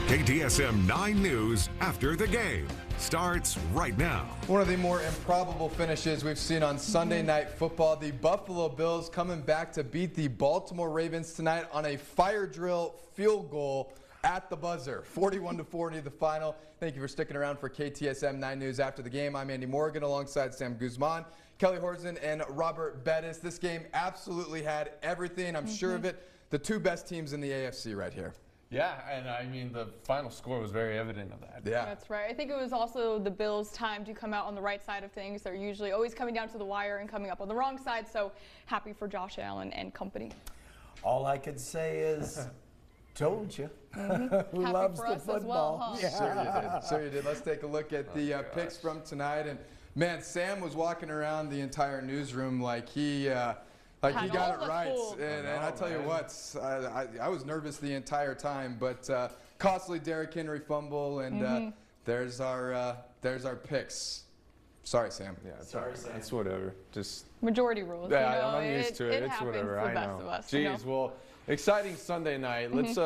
KTSM 9 News after the game starts right now. One of the more improbable finishes we've seen on Sunday Night Football. The Buffalo Bills coming back to beat the Baltimore Ravens tonight on a fire drill field goal at the buzzer. 41-40 the final. Thank you for sticking around for KTSM 9 News after the game. I'm Andy Morgan alongside Sam Guzman, Kelly Horzen, and Robert Bettis. This game absolutely had everything. I'm sure of it. The two best teams in the AFC right here. Yeah, and I mean, the final score was very evident of that. Yeah. That's right. I think it was also the Bills' time to come out on the right side of things. They're usually always coming down to the wire and coming up on the wrong side, so happy for Josh Allen and company. All I could say is, told you. Who Happy loves for the us football? as well, huh? Yeah. Sure you did. Let's take a look at the picks from tonight. And man, Sam was walking around the entire newsroom like he got it right. And I tell you what, I was nervous the entire time. But costly Derrick Henry fumble, and there's our picks. Sorry, Sam. Yeah, sorry, Sam. It's whatever. Just Majority rules. yeah, you know, I'm used to it. It's happens whatever. to the I best know. of us, Jeez, you know? well, exciting Sunday night. Let's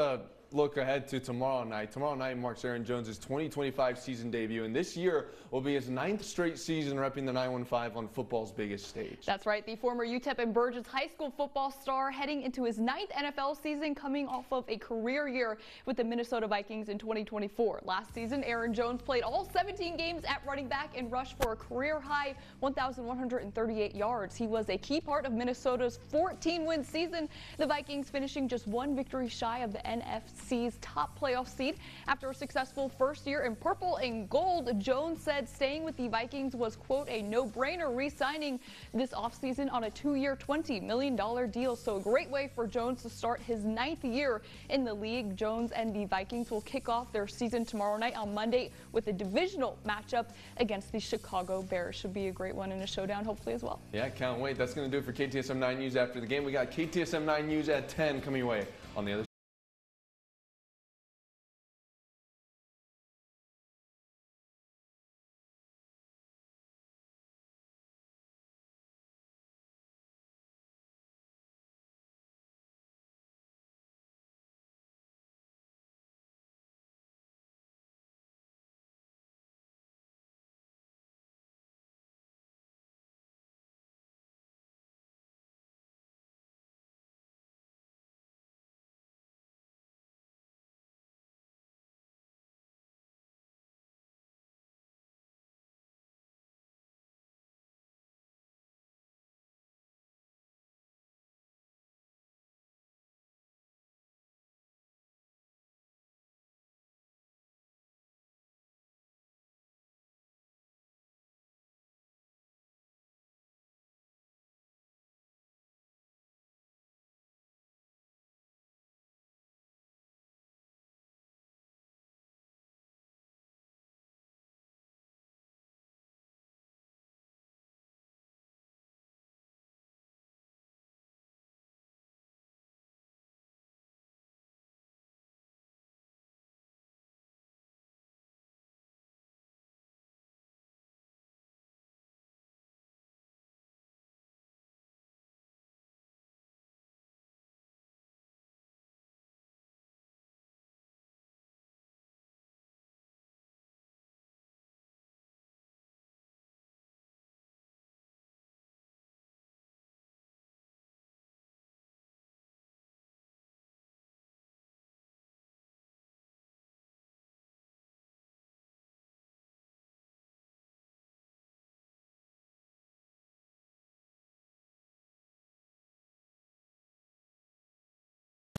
look ahead to tomorrow night. Tomorrow night marks Aaron Jones' 2025 season debut, and this year will be his 9th straight season repping the 915 on football's biggest stage. That's right. The former UTEP and Burgess High School football star heading into his 9th NFL season, coming off of a career year with the Minnesota Vikings in 2024. Last season, Aaron Jones played all 17 games at running back and rushed for a career-high 1,138 yards. He was a key part of Minnesota's 14-win season, the Vikings finishing just one victory shy of the NFC's top playoff seed. After a successful first year in purple and gold, Jones said staying with the Vikings was, quote, a no-brainer, re-signing this offseason on a 2-year, $20 million deal. So a great way for Jones to start his 9th year in the league. Jones and the Vikings will kick off their season tomorrow night on Monday with a divisional matchup against the Chicago Bears. Should be a great one and a showdown, hopefully, as well. Yeah, can't wait. That's going to do it for KTSM 9 News after the game. We got KTSM 9 News at 10 coming your way on the other side.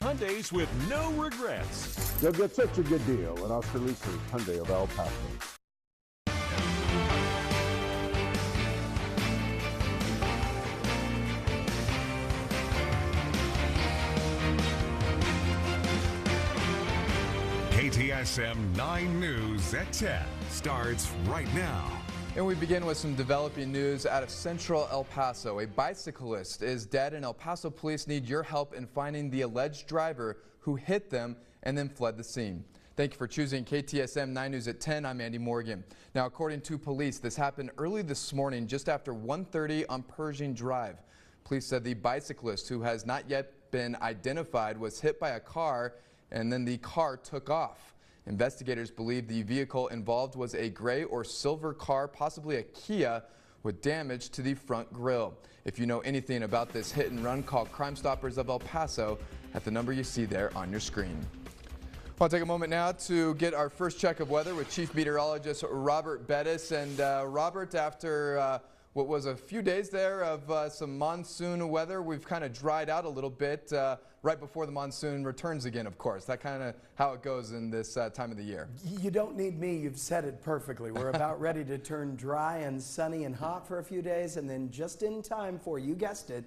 Hyundais with no regrets. You'll get such a good deal at Oscar Lease's Hyundai of El Paso. KTSM 9 News at 10 starts right now. And we begin with some developing news out of central El Paso. A bicyclist is dead, and El Paso police need your help in finding the alleged driver who hit them and then fled the scene. Thank you for choosing KTSM 9 News at 10. I'm Andy Morgan. Now, according to police, this happened early this morning just after 1:30 on Pershing Drive. Police said the bicyclist, who has not yet been identified, was hit by a car and then the car took off. Investigators believe the vehicle involved was a gray or silver car, possibly a Kia, with damage to the front grille. If you know anything about this hit and run, call Crime Stoppers of El Paso at the number you see there on your screen. I'll take a moment now to get our first check of weather with Chief Meteorologist Robert Bettis. And Robert, after what was a few days there of some monsoon weather, we've kind of dried out a little bit right before the monsoon returns again, of course. That's kind of how it goes in this time of the year. You don't need me. You've said it perfectly. We're about ready to turn dry and sunny and hot for a few days, and then just in time for, you guessed it,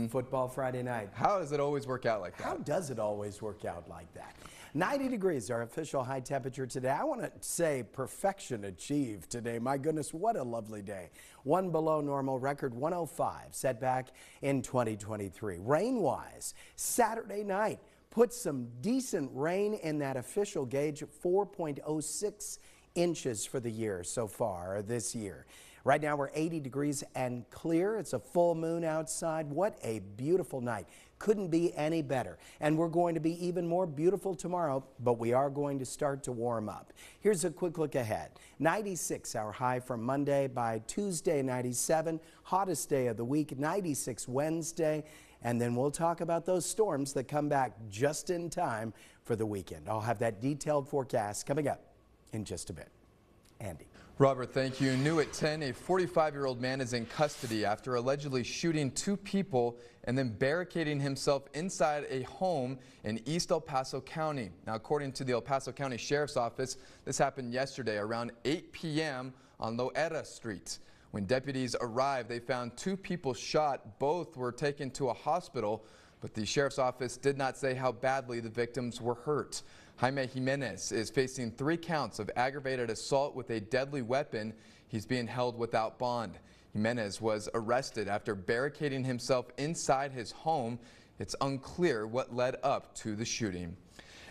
football Friday night. How does it always work out like that? How does it always work out like that? 90 degrees, our official high temperature today. I want to say perfection achieved today. My goodness, what a lovely day. One below normal, record 105, set back in 2023. Rain-wise, Saturday night, put some decent rain in that official gauge, 4.06 inches for the year so far this year. Right now we're 80 degrees and clear. It's a full moon outside. What a beautiful night. Couldn't be any better. And we're going to be even more beautiful tomorrow, but we are going to start to warm up. Here's a quick look ahead. 96 our high for Monday. By Tuesday, 97. Hottest day of the week, 96 Wednesday. And then we'll talk about those storms that come back just in time for the weekend. I'll have that detailed forecast coming up in just a bit. Andy. Robert, thank you. New at 10, a 45-year-old man is in custody after allegedly shooting 2 people and then barricading himself inside a home in East El Paso County. Now, according to the El Paso County Sheriff's Office, this happened yesterday around 8 p.m. on Loera Street. When deputies arrived, they found 2 people shot. Both were taken to a hospital, but the Sheriff's Office did not say how badly the victims were hurt. Jaime Jimenez is facing 3 counts of aggravated assault with a deadly weapon. He's being held without bond. Jimenez was arrested after barricading himself inside his home. It's unclear what led up to the shooting.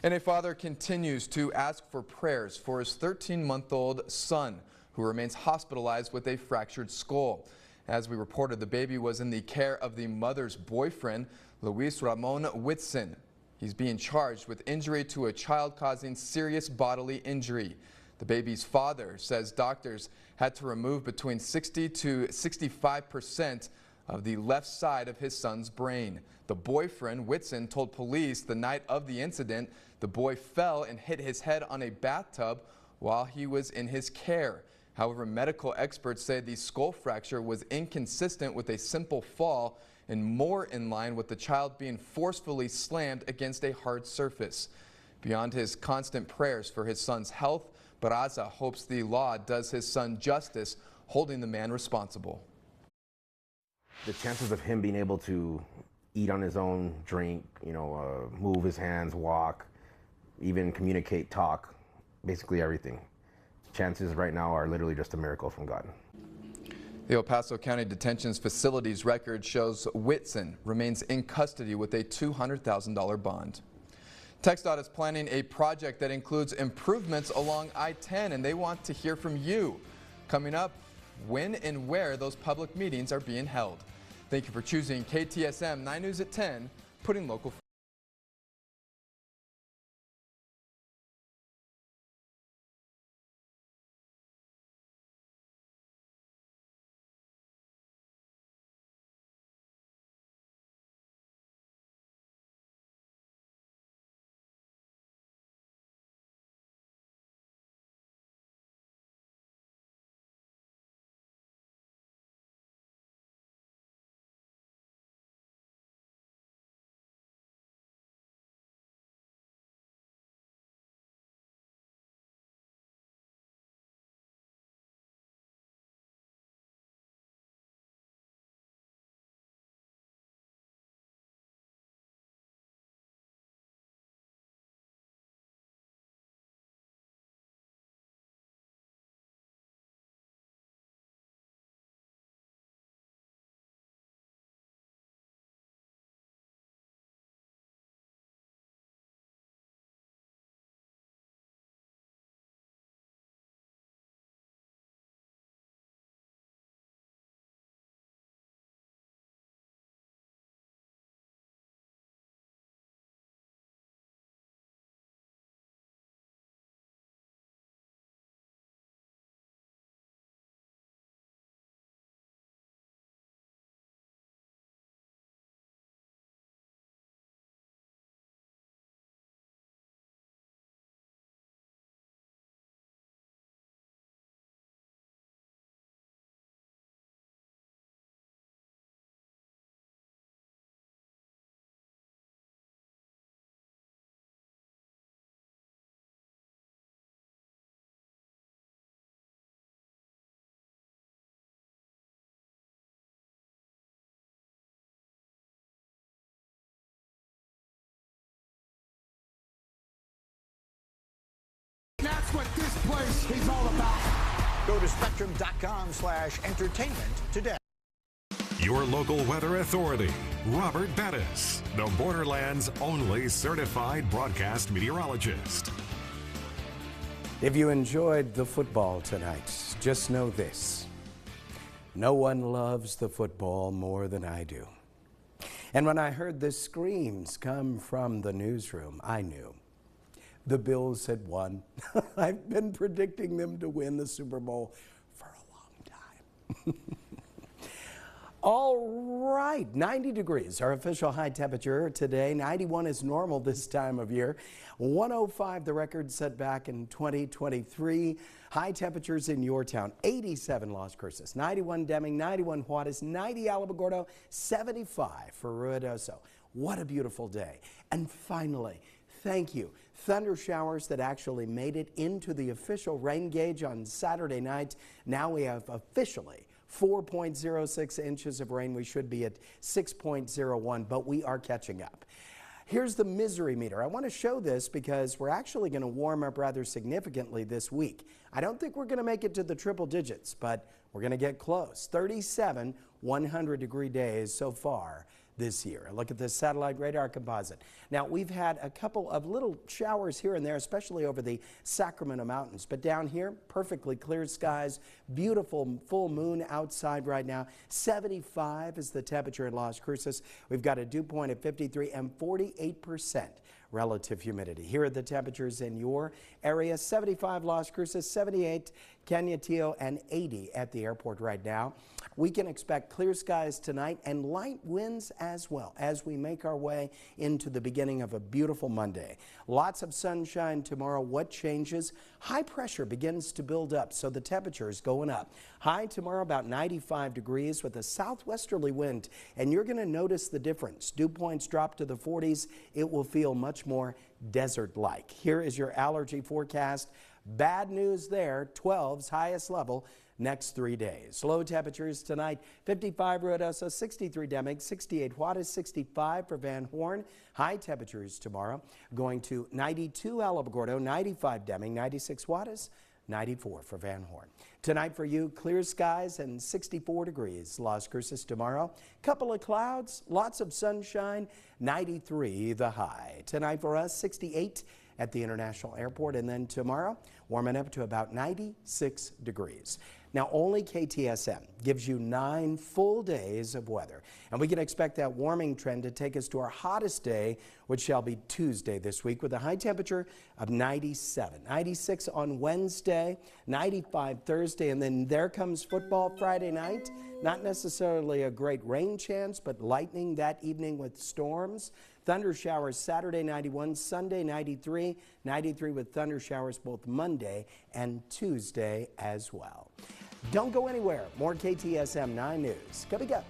And a father continues to ask for prayers for his 13-month-old son, who remains hospitalized with a fractured skull. As we reported, the baby was in the care of the mother's boyfriend, Luis Ramon Whitson. He's being charged with injury to a child causing serious bodily injury. The baby's father says doctors had to remove between 60 to 65% of the left side of his son's brain. The boyfriend, Whitson, told police the night of the incident the boy fell and hit his head on a bathtub while he was in his care. However, medical experts say the skull fracture was inconsistent with a simple fall and more in line with the child being forcefully slammed against a hard surface. Beyond his constant prayers for his son's health, Barraza hopes the law does his son justice, holding the man responsible. The chances of him being able to eat on his own, drink, move his hands, walk, even communicate, talk, basically everything. Chances right now are literally just a miracle from God. The El Paso County Detention's facilities record shows Whitson remains in custody with a $200,000 bond. TxDOT is planning a project that includes improvements along I-10, and they want to hear from you. Coming up, when and where those public meetings are being held. Thank you for choosing KTSM 9 News at 10, putting local he's all about. Go to spectrum.com/entertainment today. Your local weather authority, Robert Bettis, the Borderland's only certified broadcast meteorologist. If you enjoyed the football tonight, just know this. No one loves the football more than I do. And when I heard the screams come from the newsroom, I knew the Bills had won. I've been predicting them to win the Super Bowl for a long time. All right, 90 degrees, our official high temperature today. 91 is normal this time of year. 105, the record set back in 2023. High temperatures in your town, 87 Las Cruces, 91 Deming, 91 Juarez, 90 Alamogordo, 75 for Ruidoso. What a beautiful day. And finally, thank you. Thunder showers that actually made it into the official rain gauge on Saturday night. Now we have officially 4.06 inches of rain. We should be at 6.01, but we are catching up. Here's the misery meter. I want to show this because we're actually going to warm up rather significantly this week. I don't think we're going to make it to the triple digits, but we're going to get close. 37 100-degree days so far this year. Look at this satellite radar composite. Now, we've had a couple of little showers here and there, especially over the Sacramento Mountains. But down here, perfectly clear skies, beautiful full moon outside right now. 75 is the temperature in Las Cruces. We've got a dew point at 53 and 48% relative humidity. Here are the temperatures in your area. 75 Las Cruces, 78 Cañutillo, and 80 at the airport right now. We can expect clear skies tonight and light winds as well as we make our way into the beginning of a beautiful Monday. Lots of sunshine tomorrow. What changes? High pressure begins to build up, so the temperature is going up. High tomorrow about 95 degrees with a southwesterly wind, and you're going to notice the difference. Dew points drop to the 40s. It will feel much more desert-like. Here is your allergy forecast. Bad news there, 12's highest level next 3 days. Low temperatures tonight, 55 Ruidoso, 63 Deming, 68 Juarez, 65 for Van Horn. High temperatures tomorrow going to 92 Alamogordo, 95 Deming, 96 Juarez, 94 for Van Horn. Tonight for you, clear skies and 64 degrees. Las Cruces tomorrow, couple of clouds, lots of sunshine, 93 the high. Tonight for us, 68 at the International Airport, and then tomorrow warming up to about 96 degrees. Now, only KTSM gives you 9 full days of weather, and we can expect that warming trend to take us to our hottest day, which shall be Tuesday this week, with a high temperature of 97. 96 on Wednesday, 95 Thursday, and then there comes football Friday night. Not necessarily a great rain chance, but lightning that evening with storms. Thunder showers Saturday 91, Sunday 93, 93 with thunder showers both Monday and Tuesday as well. Don't go anywhere. More KTSM 9 News. Coming up.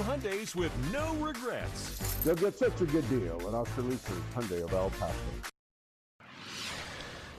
Hyundais with no regrets. You'll get such a good deal at our Felice's Hyundai of El Paso.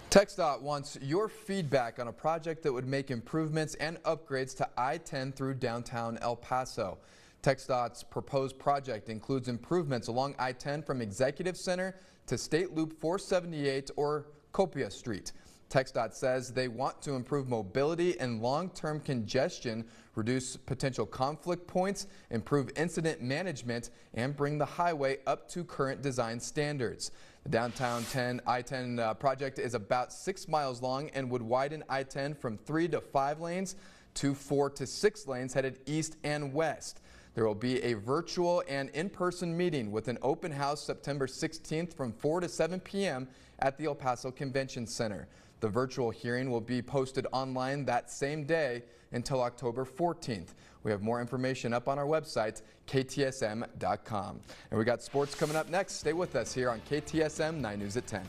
TxDOT wants your feedback on a project that would make improvements and upgrades to I-10 through downtown El Paso. TxDOT's proposed project includes improvements along I-10 from Executive Center to State Loop 478 or Copia Street. TxDOT says they want to improve mobility and long-term congestion, reduce potential conflict points, improve incident management, and bring the highway up to current design standards. The downtown I-10 project is about 6 miles long and would widen I-10 from 3 to 5 lanes to 4 to 6 lanes headed east and west. There will be a virtual and in-person meeting with an open house September 16th from 4 to 7 p.m. at the El Paso Convention Center. The virtual hearing will be posted online that same day until October 14th. We have more information up on our website, ktsm.com. And we got sports coming up next. Stay with us here on KTSM 9 News at 10.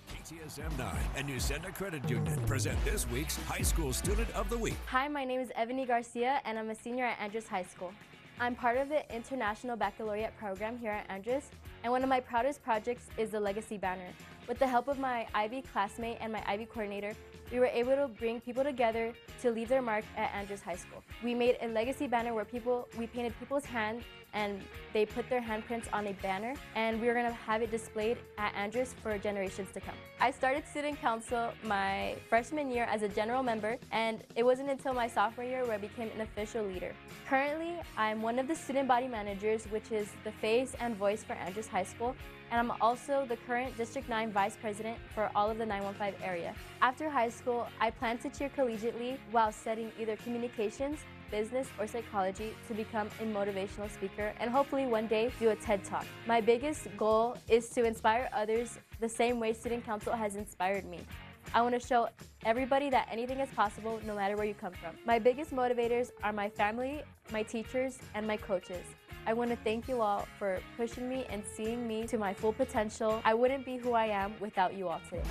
KTSM 9 and Newsenda Credit Union present this week's High School Student of the Week. Hi, my name is Ebony Garcia, and I'm a senior at Andrews High School. I'm part of the International Baccalaureate program here at Andrews, and one of my proudest projects is the Legacy Banner. With the help of my IB classmate and my IB coordinator, we were able to bring people together to leave their mark at Andrews High School. We made a legacy banner where we painted people's hands and they put their handprints on a banner, and we were going to have it displayed at Andrews for generations to come. I started student council my freshman year as a general member, and it wasn't until my sophomore year where I became an official leader. Currently, I'm one of the student body managers, which is the face and voice for Andrews High School, and I'm also the current District 9 Vice President for all of the 915 area. After high school, I plan to cheer collegiately while studying either communications, business, or psychology to become a motivational speaker and hopefully one day do a TED Talk. My biggest goal is to inspire others the same way Student Council has inspired me. I want to show everybody that anything is possible no matter where you come from. My biggest motivators are my family, my teachers, and my coaches. I want to thank you all for pushing me and seeing me to my full potential. I wouldn't be who I am without you all today.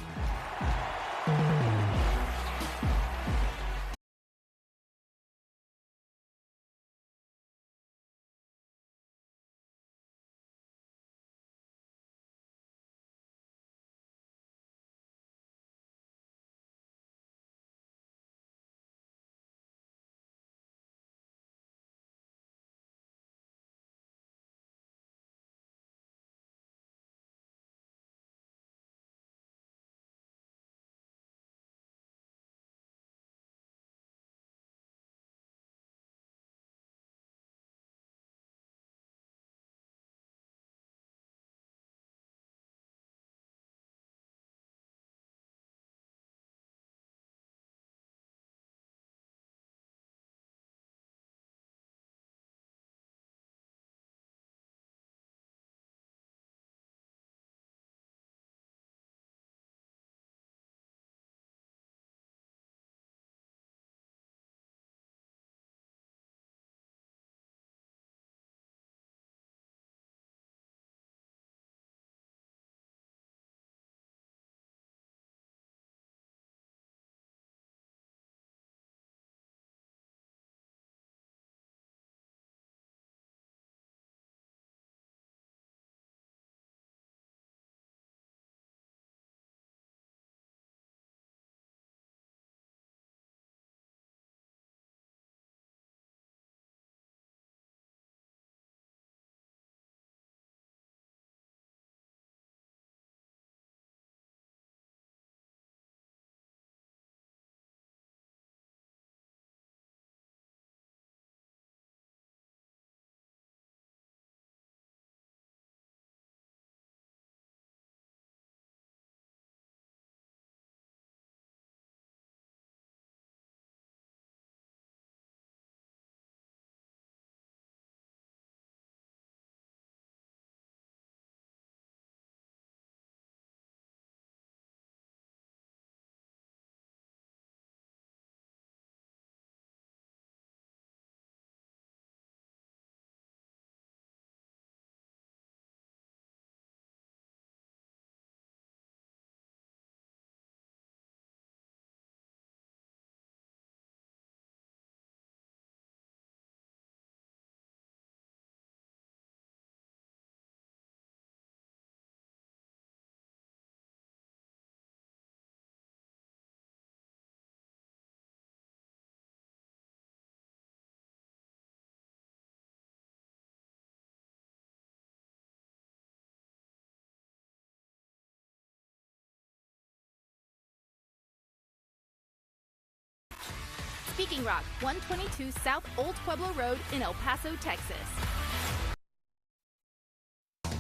Speaking Rock, 122 South Old Pueblo Road in El Paso, Texas.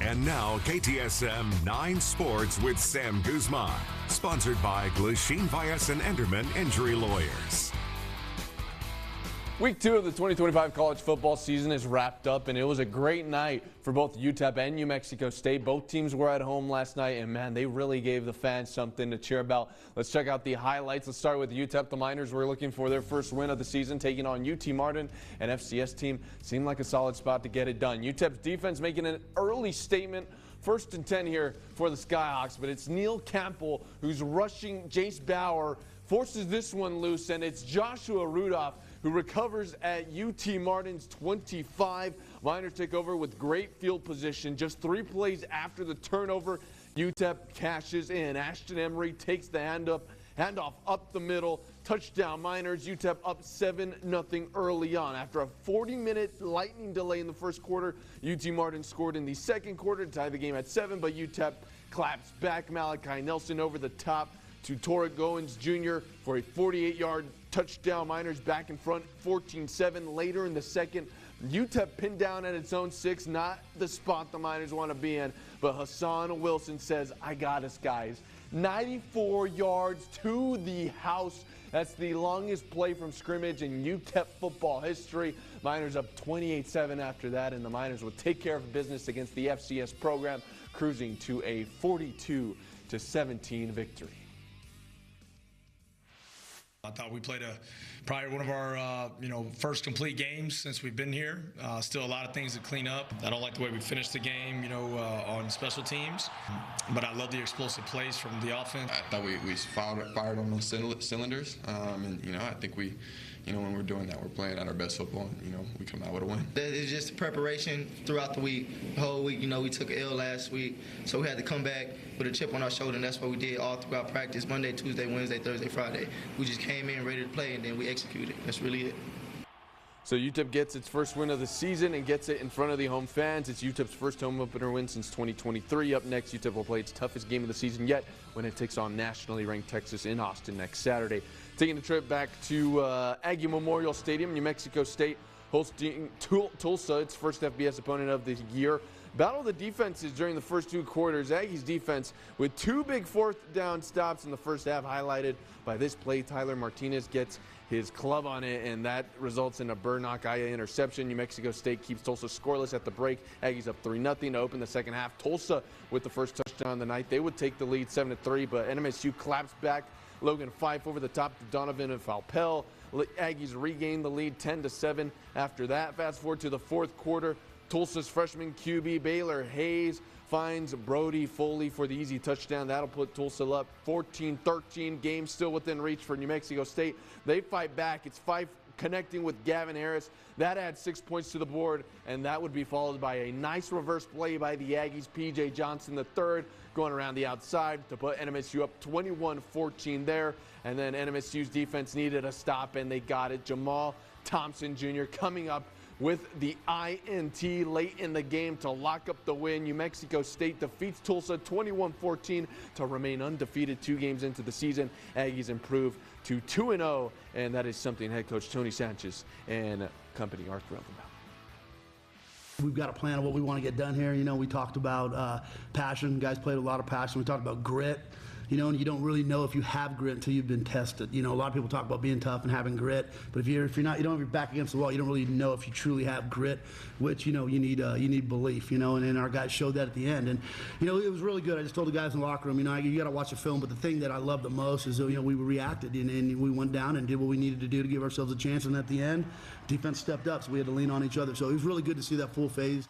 And now, KTSM 9 Sports with Sam Guzman. Sponsored by Glushine Vyas and Enderman Injury Lawyers. Week 2 of the 2025 college football season is wrapped up, and it was a great night for both UTEP and New Mexico State. Both teams were at home last night, and man, they really gave the fans something to cheer about. Let's check out the highlights. Let's start with UTEP. The Miners were looking for their first win of the season, taking on UT Martin. An FCS team seemed like a solid spot to get it done. UTEP's defense making an early statement. 1st and 10 here for the Skyhawks, but it's Neil Campbell who's rushing Jace Bauer, forces this one loose, and it's Joshua Rudolph who recovers at UT Martin's 25. Miners take over with great field position. Just 3 plays after the turnover, UTEP cashes in. Ashton Emery takes the handoff up the middle. Touchdown Miners. UTEP up 7-0 early on. After a 40-minute lightning delay in the first quarter, UT Martin scored in the second quarter to tie the game at 7, but UTEP claps back. Malachi Nelson over the top to Torrey Goins Jr. for a 48-yard touchdown. Miners back in front, 14-7. Later in the second, UTEP pinned down at its own 6, not the spot the Miners want to be in, but Hassan Wilson says, I got us, guys. 94 yards to the house. That's the longest play from scrimmage in UTEP football history. Miners up 28-7 after that, and the Miners will take care of business against the FCS program, cruising to a 42-17 victory. I thought we played probably one of our first complete games since we've been here. Still a lot of things to clean up. I don't like the way we finished the game, on special teams, but I love the explosive plays from the offense. I thought we fired on those cylinders, and I think we. When we're doing that, we're playing at our best football, and, we come out with a win. It's just preparation throughout the week. The whole week, we took an L last week, so we had to come back with a chip on our shoulder, and that's what we did all throughout practice, Monday, Tuesday, Wednesday, Thursday, Friday. We just came in ready to play, and then we executed. That's really it. So UTEP gets its first win of the season and gets it in front of the home fans. It's UTEP's first home opener win since 2023. Up next, UTEP will play its toughest game of the season yet when it takes on nationally ranked Texas in Austin next Saturday. Taking a trip back to Aggie Memorial Stadium, New Mexico State hosting Tulsa, its first FBS opponent of the year. Battle of the defenses during the first 2 quarters. Aggies defense with 2 big 4th down stops in the first half, highlighted by this play. Tyler Martinez gets his club on it, and that results in a Burnock IA interception. New Mexico State keeps Tulsa scoreless at the break. Aggies up 3-0 to open the second half. Tulsa with the first touchdown of the night. They would take the lead 7-3, but NMSU claps back. Logan Fife over the top to Donovan and Falpel. Aggies regain the lead 10-7 after that. Fast forward to the 4th quarter. Tulsa's freshman QB Baylor Hayes finds Brody Foley for the easy touchdown. That'll put Tulsa up 14-13. Game still within reach for New Mexico State. They fight back. It's Fife connecting with Gavin Harris. That adds 6 points to the board, and that would be followed by a nice reverse play by the Aggies. P.J. Johnson III going around the outside to put NMSU up 21-14 there. And then NMSU's defense needed a stop, and they got it. Jamal Thompson Jr. coming up with the INT late in the game to lock up the win. New Mexico State defeats Tulsa 21-14 to remain undefeated 2 games into the season. Aggies improve to 2-0, and that is something head coach Tony Sanchez and company are thrilled about. We've got a plan of what we want to get done here. We talked about passion. Guys played a lot of passion. We talked about grit. And you don't really know if you have grit until you've been tested. A lot of people talk about being tough and having grit, but if you're not, you don't have your back against the wall, you don't really know if you truly have grit, which you need belief. And our guys showed that at the end, and it was really good. I just told the guys in the locker room, you got to watch the film, but the thing that I love the most is we reacted and we went down and did what we needed to do to give ourselves a chance, and at the end, defense stepped up, so we had to lean on each other. So it was really good to see that full phase.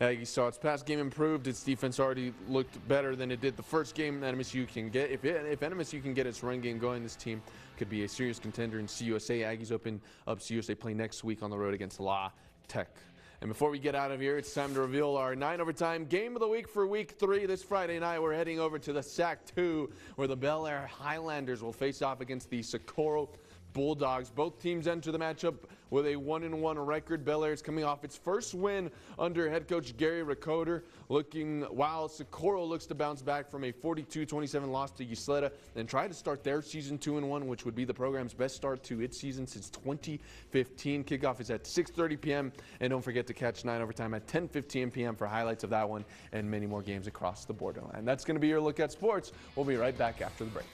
Aggies saw its pass game improved. Its defense already looked better than it did the first game. NMSU can get if NMSU can get its run game going, this team could be a serious contender in CUSA. Aggies open up CUSA play next week on the road against La Tech. And before we get out of here, it's time to reveal our 9 overtime game of the week for week 3. This Friday night, we're heading over to the SAC 2, where the Bel Air Highlanders will face off against the Socorro Bulldogs. Both teams enter the matchup with a 1-1 record. Bel Air is coming off its first win under head coach Gary Ricoder, while Socorro looks to bounce back from a 42-27 loss to Ysleta and try to start their season 2-1, which would be the program's best start to its season since 2015. Kickoff is at 6:30 p.m. and don't forget to catch 9 Overtime at 10:15 p.m. for highlights of that one and many more games across the Borderland. That's going to be your look at sports. We'll be right back after the break.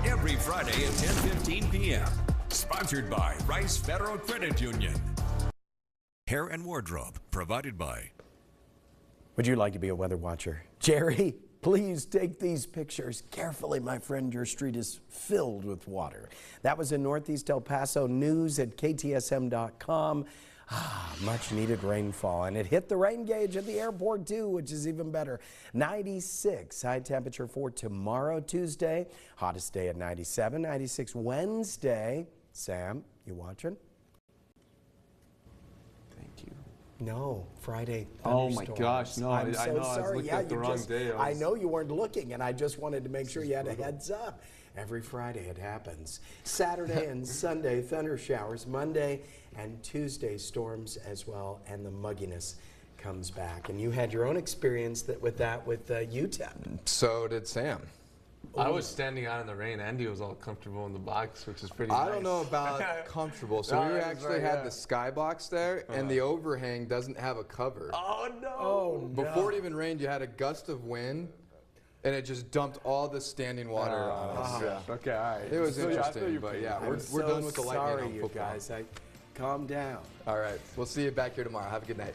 Every Friday at 10:15 p.m. Sponsored by Rice Federal Credit Union. Hair and wardrobe provided by. Would you like to be a weather watcher? Jerry, please take these pictures carefully, my friend. Your street is filled with water. That was in Northeast El Paso. News at KTSM.com. Much needed rainfall, and it hit the rain gauge at the airport too, which is even better. 96 high temperature for tomorrow, Tuesday. Hottest day at 97, 96 Wednesday. Sam, you watching? Thank you. No, Friday. Oh my gosh, no, I'm so I know sorry. I was looking at the wrong day. I know you weren't looking, and I just wanted to make sure you had a heads up. Every Friday it happens. Saturday and Sunday, thunder showers. Monday and Tuesday, storms as well, and the mugginess comes back. And you had your own experience with UTEP. So did Sam. I was standing out in the rain. Andy was all comfortable in the box, which is pretty nice. I don't know about comfortable. So we actually had the skybox there, and the overhang doesn't have a cover. Oh, no. Oh, no. Before it even rained, you had a gust of wind, and it just dumped all the standing water on us. Yeah. Okay, all right. It was interesting, but yeah, we're done with the lightning on football. football. Guys. Calm down. All right, we'll see you back here tomorrow. Have a good night.